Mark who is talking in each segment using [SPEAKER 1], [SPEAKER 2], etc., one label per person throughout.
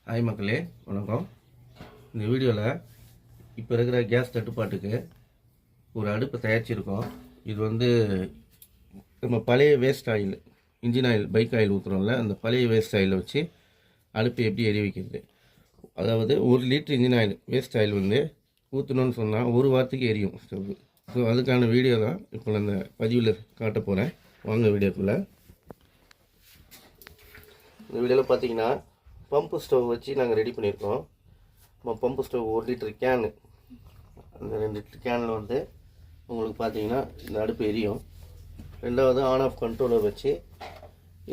[SPEAKER 1] Hi மக்களே, வணக்கம். இந்த வீடியோவில் இப்போ இருக்கிற கேஸ் தட்டுப்பாட்டுக்கு ஒரு அடுப்பை தயாரிச்சிருக்கோம். இது நம்ம பழைய waste oil, engine oil, bike oil ஊற்றுறோம்ல, அந்த பழைய வேஸ்ட் ஆயிலை வச்சு அடுப்பு எப்படி எரிய வைக்கிறது. அதாவது 1 litre engine oil waste oil ஊற்றணும்னு சொன்னால் 1 வாரத்துக்கு எரியும் ஸ்டவ். ஸோ அதுக்கான வீடியோ தான் இப்போ நான் இந்த பதிவில் காட்ட போகிறேன். வாங்க வீடியோக்குள்ளே. இந்த வீடியோவில் பார்த்தீங்கன்னா பம்பு ஸ்டவ் வச்சு நாங்கள் ரெடி பண்ணியிருக்கோம். பம்பு ஸ்டவ் 1 லிட்டர் கேனு, அந்த 2 லிட்டர் கேனில் உங்களுக்கு பார்த்தீங்கன்னா இந்த அடுப்பு எரியும். ரெண்டாவது ஆன் ஆஃப் கண்ட்ரோலர் வச்சு,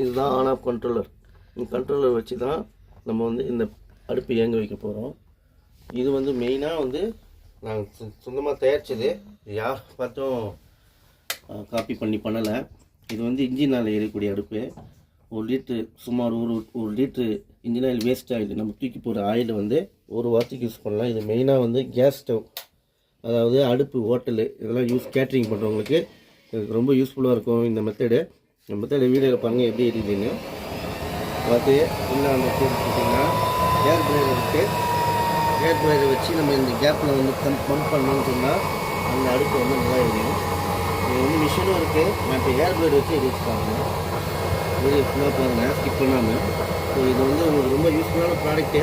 [SPEAKER 1] இதுதான் ஆன் ஆஃப் கண்ட்ரோலர். இந்த கண்ட்ரோலர் வச்சு தான் நம்ம இந்த அடுப்பு இயங்க வைக்க போகிறோம். இது மெயினாக நாங்கள் சொந்தமாக தயாரித்தது, யார் பார்த்தும் காப்பி பண்ணலை. இது இன்ஜினால் எரியக்கூடிய அடுப்பு. 1 லிட்ரு, சுமார் ஒரு litre engine oil waste oil, நம்ம தூக்கி போகிற ஆயில் 1 வாரத்துக்கு யூஸ் பண்ணலாம். இது மெயினாக கேஸ் ஸ்டவ், அதாவது அடுப்பு, ஹோட்டலு, இதெல்லாம் கேட்ரிங் பண்ணுறவங்களுக்கு இதுக்கு ரொம்ப யூஸ்ஃபுல்லாக இருக்கும். இந்த மெத்தடு வீடியோவில் பாருங்கள் எப்படி எரியுதுன்னு பார்த்து. இல்லை அந்த பார்த்தீங்கன்னா ஏர் ப்ரேயர் இருக்குது. ஏர் ப்ரேயரை வச்சு நம்ம இந்த கேப்பில் பம்ப் பண்ணோம்னு சொன்னால் அந்த அடுப்பு நல்லா எரியும். இது மிஷினும் இருக்குது. நான் இப்போ ஏர் ப்ரேயர் வச்சு எரி வச்சுருக்காங்க. வீடியோ ஃபுல்லாக பாருங்கள், ஸ்கிப் பண்ணாமல். ஸோ இது உங்களுக்கு ரொம்ப யூஸ்ஃபுல்லான ப்ராடக்ட்டு.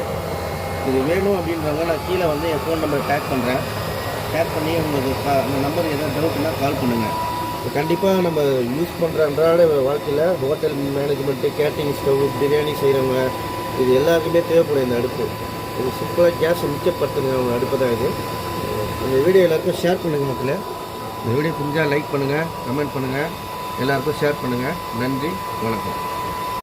[SPEAKER 1] இது வேணும் அப்படின்றவங்க நான் கீழே என் ஃபோன் நம்பர் டேக் பண்ணுறேன். டேக் பண்ணி உங்களுக்கு அந்த நம்பர் எதாவது டவுட்னா கால் பண்ணுங்கள். கண்டிப்பாக நம்ம யூஸ் பண்ணுற அன்றாட வாழ்க்கையில் hotel management, catering stove, biryani செய்கிறவங்க, இது எல்லாருக்குமே தேவைப்படும் இந்த அடுப்பு. இது சிம்பிளாக கேஸை மிச்சப்படுத்துங்க அவங்க அடுப்பு தான் இது. இந்த வீடியோ எல்லாருக்கும் ஷேர் பண்ணுங்கள் மக்களே. இந்த வீடியோ புரிஞ்சால் லைக் பண்ணுங்கள், கமெண்ட் பண்ணுங்கள், எல்லாருக்கும் ஷேர் பண்ணுங்கள். நன்றி, வணக்கம்.